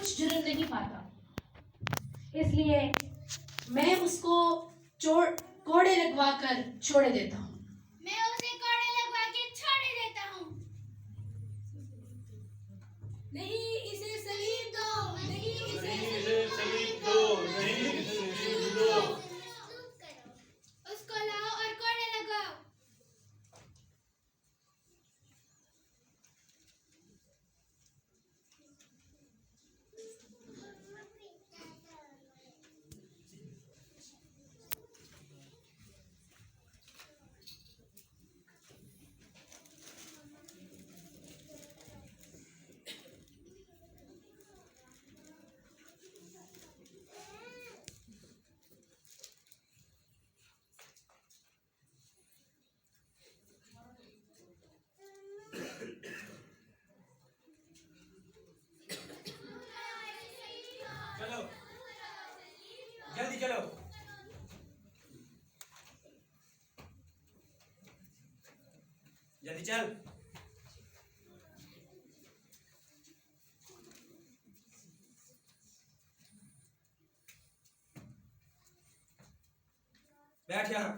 कुछ जुर्म नहीं पाता, इसलिए मैं उसको कोड़े लगवा कर छोड़ देता हूँ। मैं उसे कोड़े लगवा के छोड़ देता हूँ। नहीं, इसे सलीब दो, नहीं इसे सलीब दो, नहीं इसे सलीब दो। उसको लाओ और कोड़े लगाओ। चलो जल्दी चलो। जल्दी चल। बैठ यहाँ।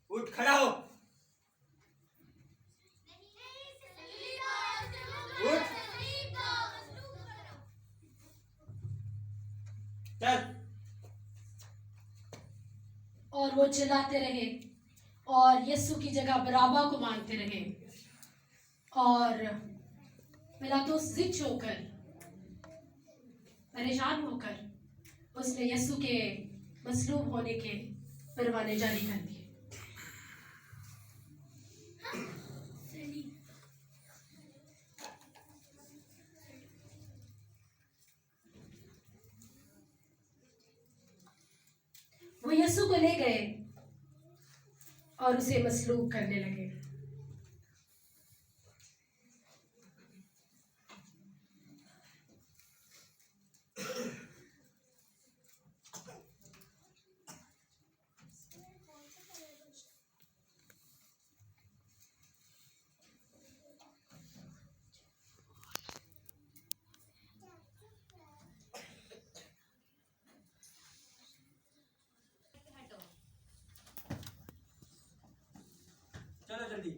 उठ खड़ा हो। उठ चल। और वो चिल्लाते रहे और यीशु की जगह बराबा को मारते रहे। और पिलातुस जिद होकर, परेशान होकर उसने यीशु के मसलूब होने के परवाने जारी कर दिए। वो यीशु को ले गए और उसे मसलूब करने लगे। चलो जल्दी।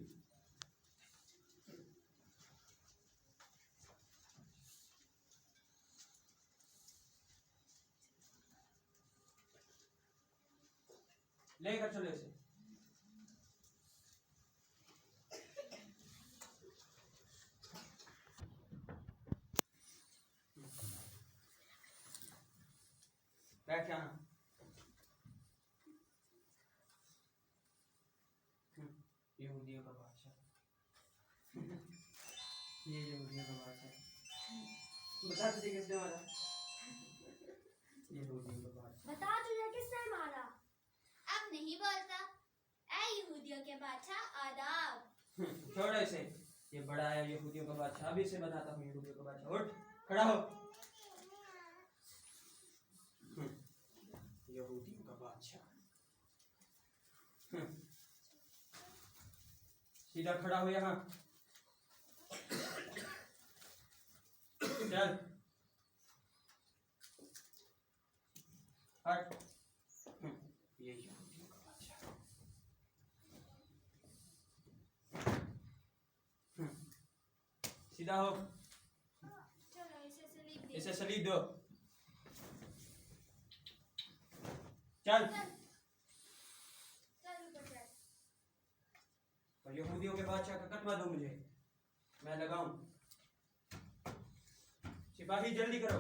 लेकर चलो इसे। बैठ यहाँ। यहूदियों का बादशाह। ये यहूदियों का बादशाह। बता तुझे किसने मारा? यहूदियों का बादशाह। बता तुझे किसने मारा? अब नहीं बोलता। ऐ यहूदियों के बादशाह आदाब। छोड़ो इसे। ये बड़ा है यहूदियों का बादशाह। अभी इसे बताता हूँ यहूदियों का बादशाह। उठ खड़ा हो। यहूदियों का बादशाह। सीधा खड़ा हो यहाँ। चल हट। ये यहूदियों का बादशाह। सीधा हो। चलो इसे सलीब दे। इसे सलीब दो। चल। चल ऊपर चढ़। और यहूदियों के बादशाह का कत्मा दो मुझे, मैं लगाऊं। सिपाही जल्दी करो।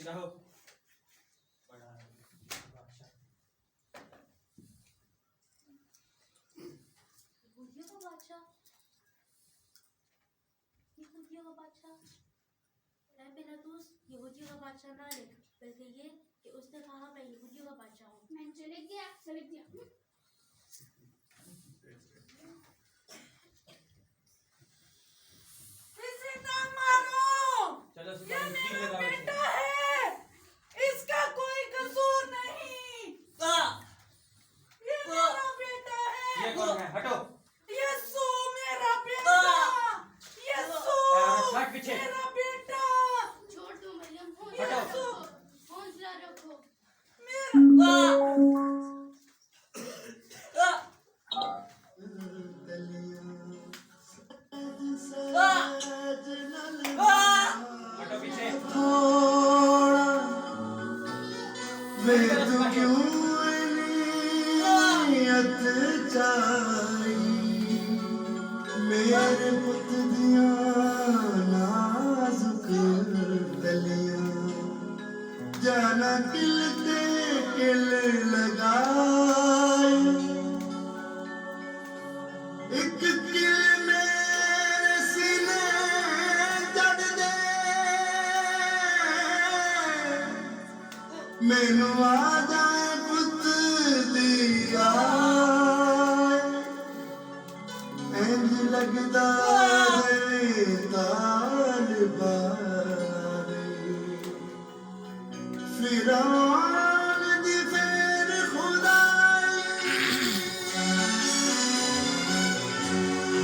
सीधा हो। बड़ा आया यहूदियों का बादशाह। यहूदियों का बादशाह, यहूदियों का बादशाह। ऐ पिलातुस, यहूदियों का बादशाह ना लिख, बल्कि ये कि उसने कहा मैं यहूदियों का बादशाह हूँ। मैंने जो लिख दिया सो लिख दिया। इसे ना मारो, चलो ये सीधा कील मेरा लगाओ इसे। बेटा है, इसका कोई कसूर नहीं, ये मेरा बेटा ये है, कौन है? हटो। यीशु मेरा बेटा, यीशु हट पीछे। मेरा बेटा, छोड़ दो मरियम, हटो। हौसला रखो। हटो पीछे। वेद क्यों नियत चाही मेरे पुत दियां नाजुक कलियां जाना किल ते किल लगाए एक किल मेरे सीने जड़ दे मैनू आ जाए पुत दिया इंज लगदा है तालिबान फिरौन दी फेर खुदाई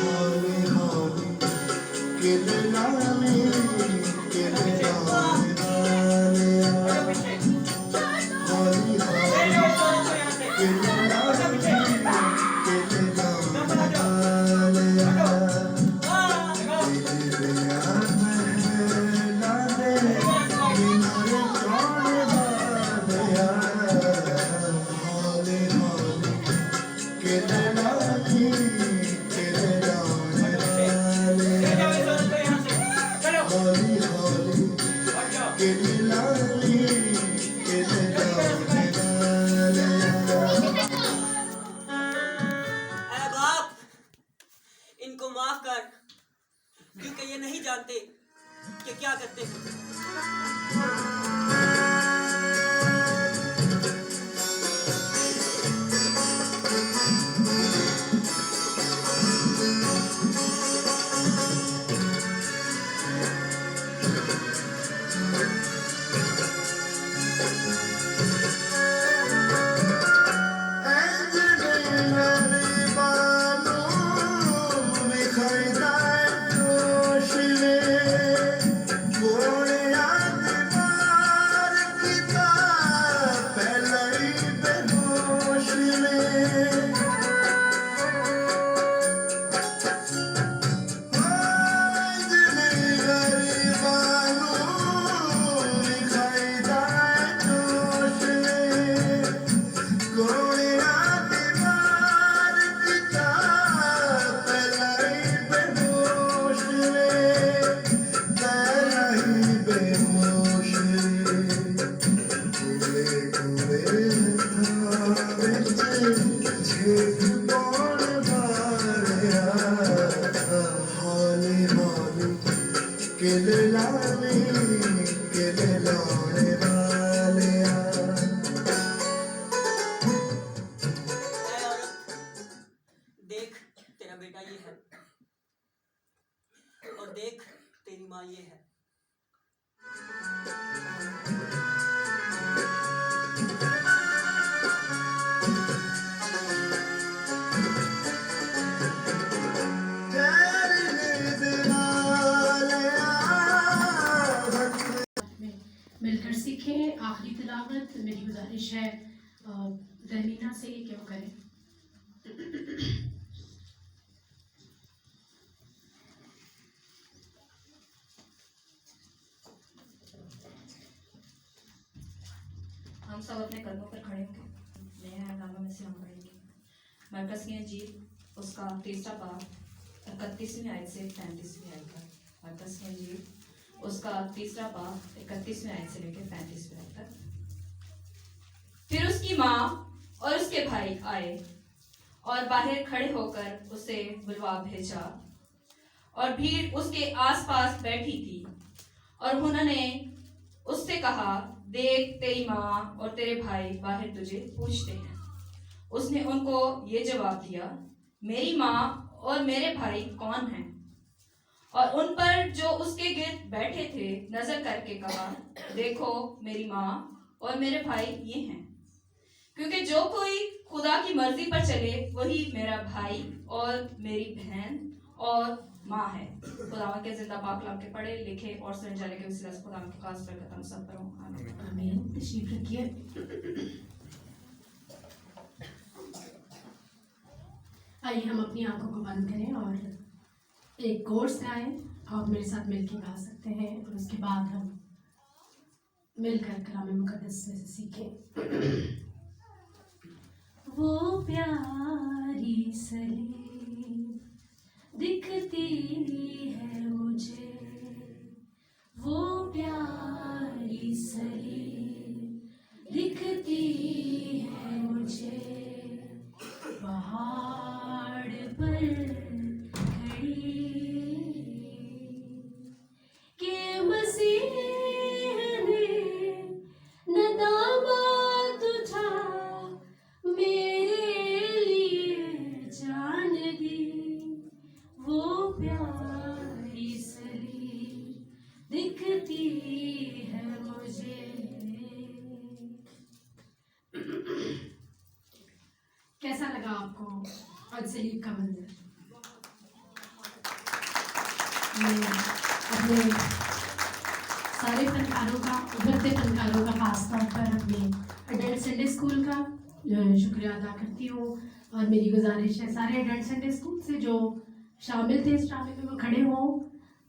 हौली हौली किल नामी किल नामी हटो पीछे। हौली हौली ले जाओ इसको यहाँ से। हटो पीछे। दम बना जाओ। हटो। लगाओ। ले जाओ इस औरत को यहाँ से। चलो। हट जाओ। ऐ बाप, इनको माफ कर, क्योंकि ये नहीं जानते कि क्या करते हैं। ऐ औरत, देख तेरा बेटा ये है और देख तेरी माँ ये है। मिलकर सीखें। आखिरी तिलावत मेरी गुजारिश है दरमीना से कि वो करें। हम सब अपने कदमों पर खड़े होंगे। नया नामा में से हम पढ़ेंगे मरकज़ की इंजील उसका तीसरा बाब 31वीं आयत से 35वीं आयत तक। मरकज़ की इंजील उसका 3 बाब 31वें आयत से लेकर 35वें आयत तक। फिर उसकी माँ और उसके भाई आए और बाहर खड़े होकर उसे बुलवा भेजा, और भीड़ उसके आसपास बैठी थी, और उन्होंने उससे कहा, देख तेरी माँ और तेरे भाई बाहर तुझे पूछते हैं। उसने उनको ये जवाब दिया, मेरी माँ और मेरे भाई कौन हैं? और उन पर जो उसके गिर्द बैठे थे नजर करके कहा, देखो मेरी माँ और मेरे भाई ये हैं। क्योंकि जो कोई खुदा की मर्जी पर चले वही मेरा भाई और मेरी बहन और माँ है। खुदावंद के जिंदा पाक कलाम के पढ़े लिखे और सुने जाने के वसीले से खुदावंद की खास बरकत हम सब पर हो। आमीन। आमीन। तशरीफ रखिए। आइए हम अपनी आंखों को बंद करें और एक कोर्स गाएं। आप मेरे साथ मिलकर गा सकते हैं और उसके बाद हम मिलकर कलाम मुकद्दस में से सीखें। वो प्यारी सलीब दिखती है मुझे, वो प्यारी सलीब दिखती है मुझे, पहाड़ पर खड़ी के मसीह ने नदामत उठा मेरे लिए जान दी, वो प्यारी सलीब दिखती है मुझे। कैसा लगा आपको आज सलीब का मंजर? मैं अपने सारे फनकारों का, उभरते फनकारों का खासतौर पर अपने एडल्ट संडे स्कूल का शुक्रिया अदा करती हूँ, और मेरी गुजारिश है सारे एडल्ट संडे स्कूल से जो शामिल थे इस ट्रैफिक में वो खड़े हों,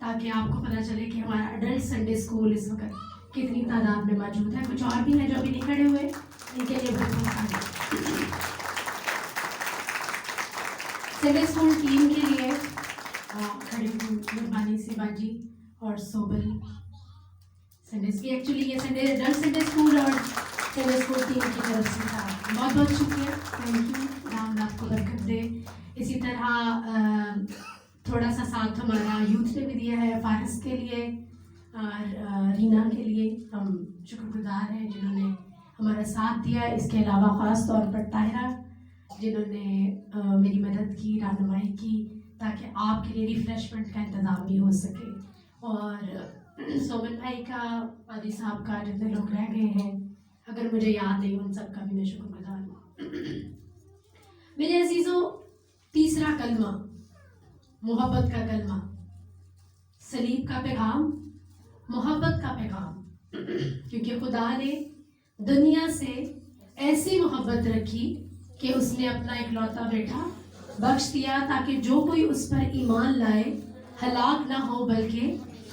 ताकि आपको पता चले कि हमारा एडल्ट संडे स्कूल इस वक्त कितनी तादाद में मौजूद है। कुछ और भी हैं जो अभी नहीं खड़े हुए, इनके लिए बहुत बहुत संडे स्कूल टीम के लिए खड़े मेहरबानी से बाजी और सोबल संडे की, एक्चुअली ये संडे एडल्ट संडे स्कूल और संडे स्कूल टीम की तरफ से था। बहुत बहुत शुक्रिया, थैंक यू, राम आपको बरकत दे। इसी तरह थोड़ा सा साथ हमारा यूथ ने भी दिया है, फारिस के लिए और रीना के लिए हम शुक्रगुजार हैं जिन्होंने हमारा साथ दिया। इसके अलावा ख़ास तौर पर ताहिरा जिन्होंने मेरी मदद की, रहनुमाई की, ताकि आपके लिए रिफ़्रेशमेंट का इंतज़ाम भी हो सके, और सोमन भाई का, वादी साहब का, जितने लोग रह गए हैं अगर मुझे याद नहीं उन सब का भी मैं शुक्रगुजार हूँ। मेरे अजीज़ों, तीसरा कलमा मोहब्बत का कलमा, सलीब का पैगाम, मोहब्बत का पैगाम, क्योंकि खुदा ने दुनिया से ऐसी मोहब्बत रखी कि उसने अपना इकलौता बेटा बख्श दिया, ताकि जो कोई उस पर ईमान लाए हलाक ना हो बल्कि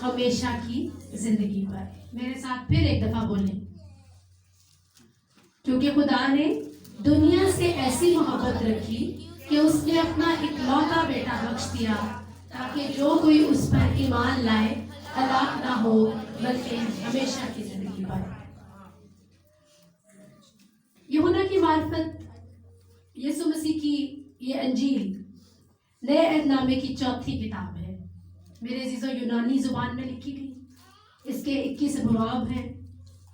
हमेशा की जिंदगी पर। मेरे साथ फिर एक दफा बोलें, क्योंकि खुदा ने दुनिया से ऐसी मोहब्बत रखी कि उसने अपना इकलौता बेटा बख्श दिया, ताकि जो कोई उस पर ईमान लाए हलाक ना हो बल्कि हमेशा की जिंदगी पर। यूहन्ना की मार्फत यीशु मसीह की ये अंजील नए अहदनामे की चौथी किताब है। मेरे अजीज़ों, यूनानी ज़ुबान में लिखी गई। इसके 21 अबवाब हैं।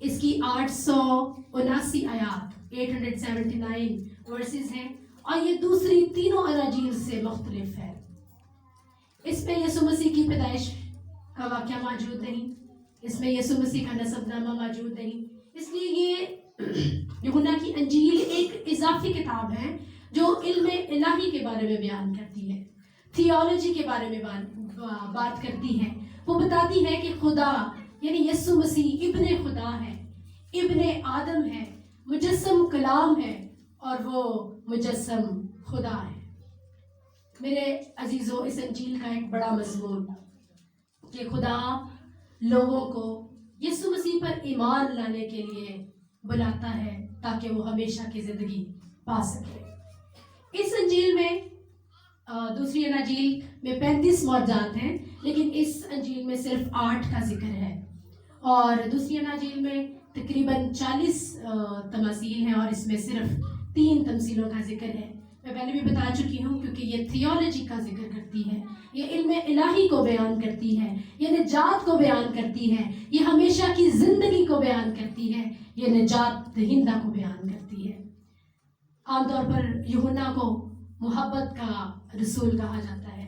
इसकी 879 आयात 879 वर्सेस हैं, और ये दूसरी तीनों अनाजील से मुख्तलिफ है। इसमें यीशु मसीह की पैदाइश का वाक़या मौजूद नहीं, इसमें यीशु मसीह का नसबनामा मौजूद नहीं। इसलिए ये यूहन्ना की अंजील एक इजाफी किताब है जो इल्म इलाही के बारे में बयान करती है, थियोलॉजी के बारे में बात करती है। वो बताती है कि खुदा यानी यीशु मसीह इब्ने खुदा है, इब्ने आदम है, मुजस्सम कलाम है, और वो मुजस्सम खुदा है। मेरे अजीज़ों, इस अंजील का एक बड़ा मज़मून कि खुदा लोगों को यीशु मसीह पर ईमान लाने के लिए बुलाता है ताकि वो हमेशा की ज़िंदगी पा सके। इस अंजील में दूसरी अनाजील में 35 मौजूद हैं, लेकिन इस अंजील में सिर्फ 8 का जिक्र है। और दूसरी अनाजील में तकरीबन 40 तमासील हैं और इसमें सिर्फ 3 तमसीलों का जिक्र है। मैं पहले भी बता चुकी हूँ, क्योंकि ये थियोलॉजी का जिक्र करती है, ये इल्म इलाही को बयान करती है, ये निजात को बयान करती है, ये हमेशा की ज़िंदगी को बयान करती है, ये निजात दहिंदा को बयान करती है। आमतौर पर यूहन्ना को मोहब्बत का रसूल कहा जाता है,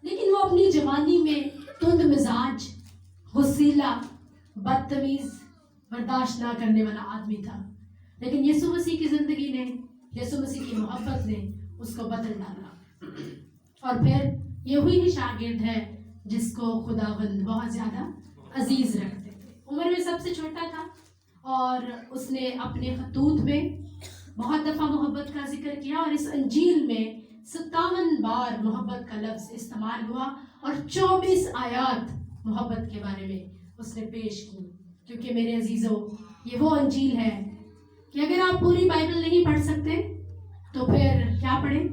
लेकिन वो अपनी जवानी में तुंद मिजाज, गुस्सीला, बदतमीज़, बर्दाश्त ना करने वाला आदमी था। लेकिन यीशु मसीह की ज़िंदगी ने, यीशु मसीह की मोहब्बत ने उसको बदल डाला। और फिर ये हुई ही शागिर्द है जिसको खुदावंद बहुत ज़्यादा अजीज़ रखते थे। उम्र में सबसे छोटा था और उसने अपने खतूत में बहुत दफ़ा मोहब्बत का जिक्र किया और इस अंजील में 57 बार मोहब्बत का लफ्ज़ इस्तेमाल हुआ और 24 आयात मोहब्बत के बारे में उसने पेश की। क्योंकि मेरे अजीज़ों, ये वो अंजील है कि अगर आप पूरी बाइबल नहीं पढ़ सकते तो फिर क्या पढ़ें?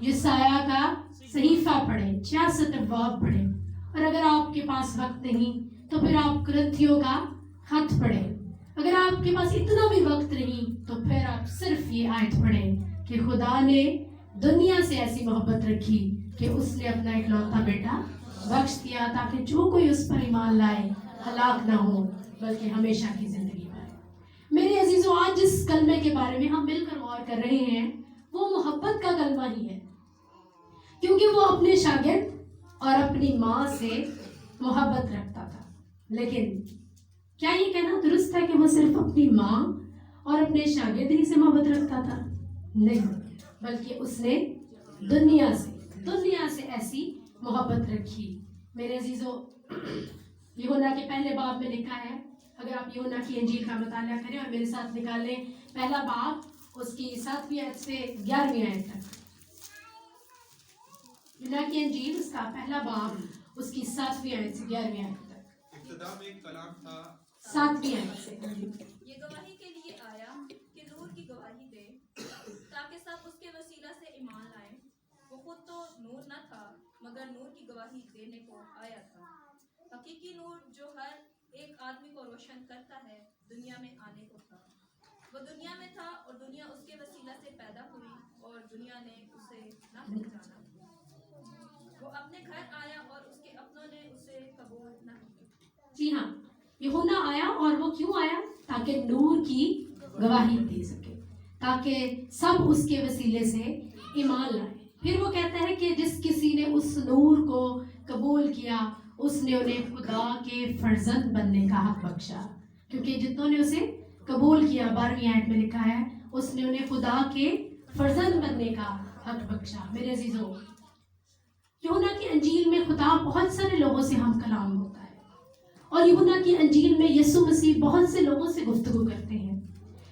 यशायाह का सहीफ़ा पढ़ें, 66 अबवाब पढ़ें। और अगर आपके पास वक्त नहीं तो फिर आप कुरिन्थियों का खत पढ़ें। अगर आपके पास इतना भी वक्त नहीं तो फिर आप सिर्फ ये आयत पढ़ें कि खुदा ने दुनिया से ऐसी मोहब्बत रखी कि उसने अपना इकलौता बेटा बख्श दिया, ताकि जो कोई उस पर ईमान लाए हलाक ना हो बल्कि हमेशा की जिंदगी पाए। मेरे अजीजों, आज जिस कलमे के बारे में हम मिलकर गौर कर रहे हैं वो मोहब्बत का कलमा ही है, क्योंकि वो अपने शागिर्द और अपनी माँ से मोहब्बत रखता था। लेकिन क्या ये कहना दुरुस्त है कि वो सिर्फ अपनी माँ और अपने शागिर्द ही से मोहब्बत रखता था? नहीं, बल्कि उसने दुनिया से ऐसी मोहब्बत रखी। मेरे अजीजों, यूहन्ना के पहले बाब में लिखा है, अगर आप यूहन्ना की अंजील का मुताला करें और मेरे साथ निकालें पहला बाब, उसकी 7वीं आयत से 11वीं आयत तक। यूहन्ना की अंजील उसका पहला बाब, उसकी 7वीं आयत से 11वीं आयत तक। इब्तिदा में एक कलाम था, 7वीं आयत से। ये गवाही के लिए आया कि नूर की गवाही दे, ताकि सब उसके वसीला से ईमान लाएं। वो खुद तो नूर न था, मगर नूर की गवाही देने को आया था। हकीकी नूर जो हर एक आदमी को रोशन करता है, दुनिया में आने को था। वो दुनिया में था और दुनिया उसके वसीला से पैदा हुई और दुनिया ने उसे न पहचाना। वो अपने घर आया और उसके अपनों ने उसे कबूल न किया। जी हाँ, यूहन्ना आया, और वो क्यों आया? ताकि नूर की गवाही दे सके, ताकि सब उसके वसीले से ईमान लाए। फिर वो कहता है कि जिस किसी ने उस नूर को कबूल किया उसने उन्हें खुदा के फर्जंद बनने का हक बख्शा। क्योंकि जितनों ने उसे कबूल किया, 12वीं आयत में लिखा है, उसने उन्हें खुदा के फर्जंद बनने का हक बख्शा। मेरे अजीजों, यूहन्ना की अंजील में खुदा बहुत सारे लोगों से हम कलाम होता है और यूहन्ना की अंजील में यीशु मसीह बहुत से लोगों से गुफ्तगू करते हैं।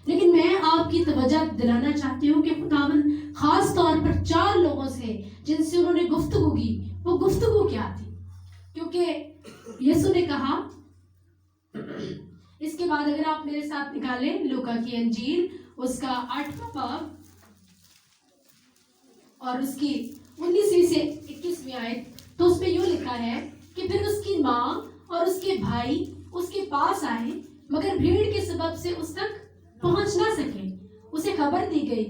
लेकिन मैं आपकी तवज्जो दिलाना चाहती हूँ कि खुदावंद खास तौर पर 4 लोगों से जिनसे उन्होंने गुफ्तगू की, वो गुफ्तगू क्या थी? क्योंकि यीशु ने कहा, इसके बाद अगर आप मेरे साथ निकालें लूका की अंजील, उसका 8वां बाब और उसकी 19वीं से 21वीं आयत, तो उसमें यूँ लिखा है कि फिर उसकी माँ और उसके भाई उसके पास आए, मगर भीड़ के सबब से उस तक पहुंच ना सके। उसे खबर दी गई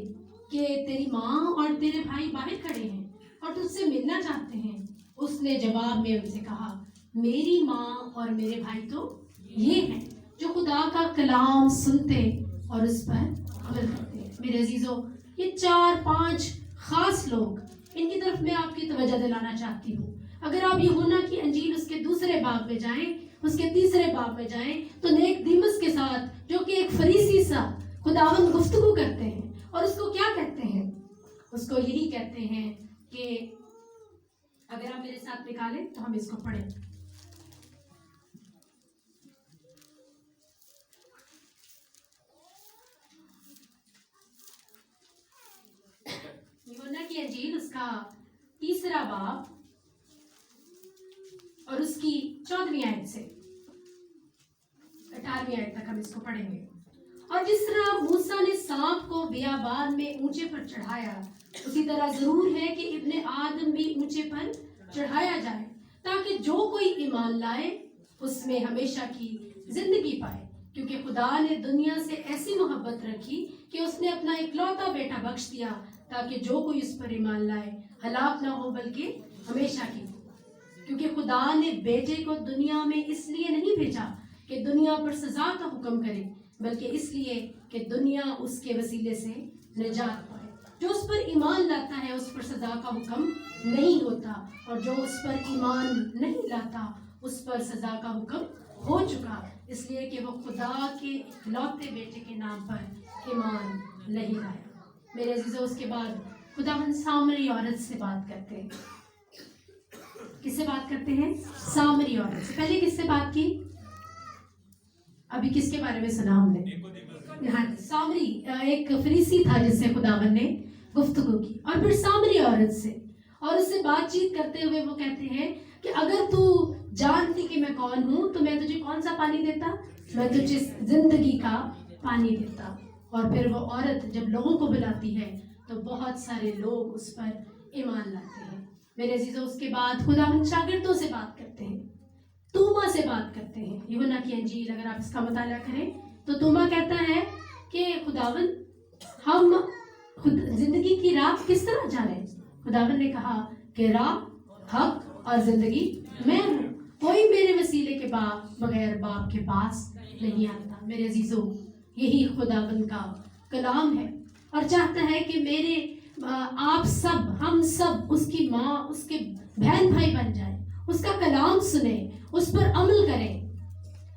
कि तेरी माँ और तेरे भाई बाहर खड़े हैं और तुझसे मिलना चाहते हैं। उसने जवाब में उनसे कहा, मेरी माँ और मेरे भाई तो ये हैं जो खुदा का कलाम सुनते और उस पर अमल करते हैं। मेरे अजीजों, ये 4-5 खास लोग, इनकी तरफ मैं आपकी तवज्जो दिलाना चाहती हूँ। अगर आप यूहन्ना की अंजील उसके 2 बाब में जाएं, उसके 3 बाब में जाएं, तो नेक दिमस के साथ, जो कि एक फरीसी सा, खुदावंद गुफ्तगू करते हैं और उसको क्या कहते हैं? उसको यही कहते हैं कि अगर आप मेरे साथ निकालें तो हम इसको पढ़ें। यूहन्ना की अंजील उसका 3 बाब और उसकी 14वीं आयत से 18वीं आयत तक हम इसको पढ़ेंगे। और जिस तरह मूसा ने सांप को बियाबान में ऊंचे पर चढ़ाया, उसी तरह जरूर है कि इब्ने आदम भी ऊंचे पर चढ़ाया जाए, ताकि जो कोई ईमान लाए उसमें हमेशा की जिंदगी पाए। क्योंकि खुदा ने दुनिया से ऐसी मोहब्बत रखी कि उसने अपना इकलौता बेटा बख्श दिया, ताकि जो कोई उस पर ईमान लाए हलाक ना हो बल्कि हमेशा की हो। क्योंकि खुदा ने बेटे को दुनिया में इसलिए नहीं भेजा कि दुनिया पर सजा का हुक्म करे, बल्कि इसलिए कि दुनिया उसके वसीले से निजात पाए। जो उस पर ईमान लाता है उस पर सजा का हुक्म नहीं होता, और जो उस पर ईमान नहीं लाता उस पर सजा का हुक्म हो चुका, इसलिए कि वो खुदा के इकलौते बेटे के नाम पर ईमान नहीं लाया। मेरे अजीजों, उसके बाद खुदावंद सामरी औरत से बात करते हैं। किससे बात करते हैं? सामरी औरत से। पहले किससे बात की? अभी किसके बारे में सुना हमने? हाँ, सामरी, एक फरीसी था जिससे खुदावन ने गुफ्तगू की, और फिर सामरी औरत से, और उससे बातचीत करते हुए वो कहते हैं कि अगर तू जानती कि मैं कौन हूँ तो मैं तुझे कौन सा पानी देता? मैं तुझे जिंदगी का पानी देता। और फिर वो औरत जब लोगों को बुलाती है तो बहुत सारे लोग उस पर ईमान लाते हैं। मेरे अजीजों, उसके बाद खुदावंद शागिर्दों से बात करते हैं, तूमा से बात करते हैं। यूहन्ना की अंजील अगर आप इसका मुताला करें तो तूमा कहता है कि खुदावंद, हम खुद जिंदगी की राह किस तरह जाने? खुदावंद ने कहा कि राह, हक और जिंदगी मैं हूँ, कोई मेरे वसीले के बगैर बाप के पास नहीं आता। मेरे अजीजों, यही खुदावंद का कलाम है, और चाहता है कि मेरे आप सब, हम सब उसकी माँ, उसके बहन भाई बन जाए, उसका कलाम सुने, उस पर अमल करें,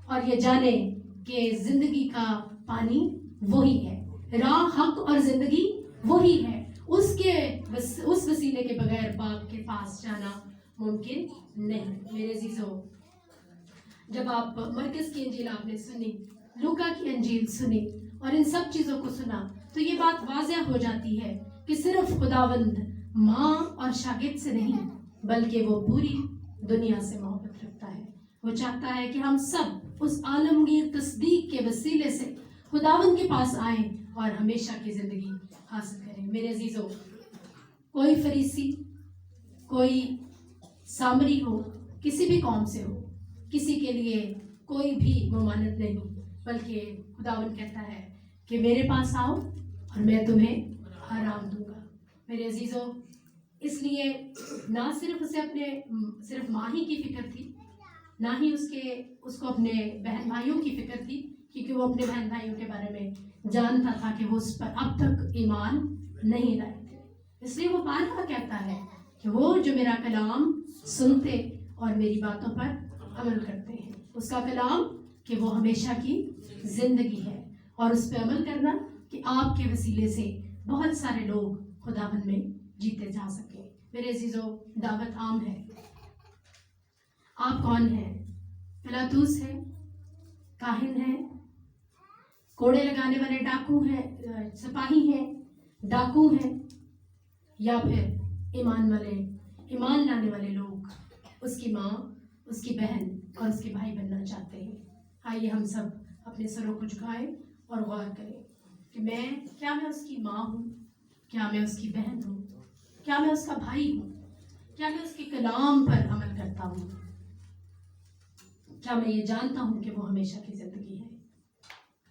और ये जाने कि जिंदगी का पानी वही है, राह, हक और जिंदगी वही है। उस वसीले के बगैर बाप के पास जाना मुमकिन नहीं। मेरे अजीजों, जब आप मरकज की अंजील आपने सुनी, लूका की अंजील सुनी और इन सब चीज़ों को सुना, तो ये बात वाज़ेह हो जाती है कि सिर्फ खुदावंद माँ और शागिर्द से नहीं, बल्कि वो पूरी दुनिया से मोहब्बत रखता है। वो चाहता है कि हम सब उस आलमगीर तस्दीक के वसीले से खुदावंद के पास आएं और हमेशा की ज़िंदगी हासिल करें। मेरे अजीज़ों, कोई फरीसी, कोई सामरी हो, किसी भी कौम से हो, किसी के लिए कोई भी ममानत नहीं, बल्कि खुदावंद कहता है कि मेरे पास आओ और मैं तुम्हें आराम दूंगा। मेरे अजीज़ों, इसलिए ना सिर्फ उसे अपने सिर्फ माँ ही की फिक्र थी, ना ही उसको अपने बहन भाइयों की फिक्र थी, क्योंकि वो अपने बहन भाइयों के बारे में जानता था कि वो उस पर अब तक ईमान नहीं लाए थे। इसलिए वो बारहा कहता है कि वो जो मेरा कलाम सुनते और मेरी बातों पर अमल करते हैं, उसका कलाम कि वो हमेशा की जिंदगी है, और उस पर अमल करना कि आपके वसीले से बहुत सारे लोग खुदावन में जीते जा सके। मेरे अजीजों, दावत आम है। आप कौन हैं? पिलातूस है, काहिन है, कोड़े लगाने वाले डाकू हैं, सिपाही हैं, डाकू हैं, या फिर ईमान लाने वाले लोग उसकी माँ, उसकी बहन और उसके भाई बनना चाहते हैं। आइए हम सब अपने सरों को झुकाएं और गौर करें कि क्या मैं उसकी माँ हूँ? क्या मैं उसकी बहन हूँ? क्या मैं उसका भाई हूँ? क्या मैं उसके कलाम पर अमल करता हूँ? क्या मैं ये जानता हूँ कि वो हमेशा की जिंदगी है?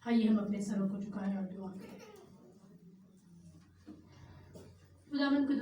आइए हम अपने सरों को झुकाएं और दुआ करें। खुदावंद को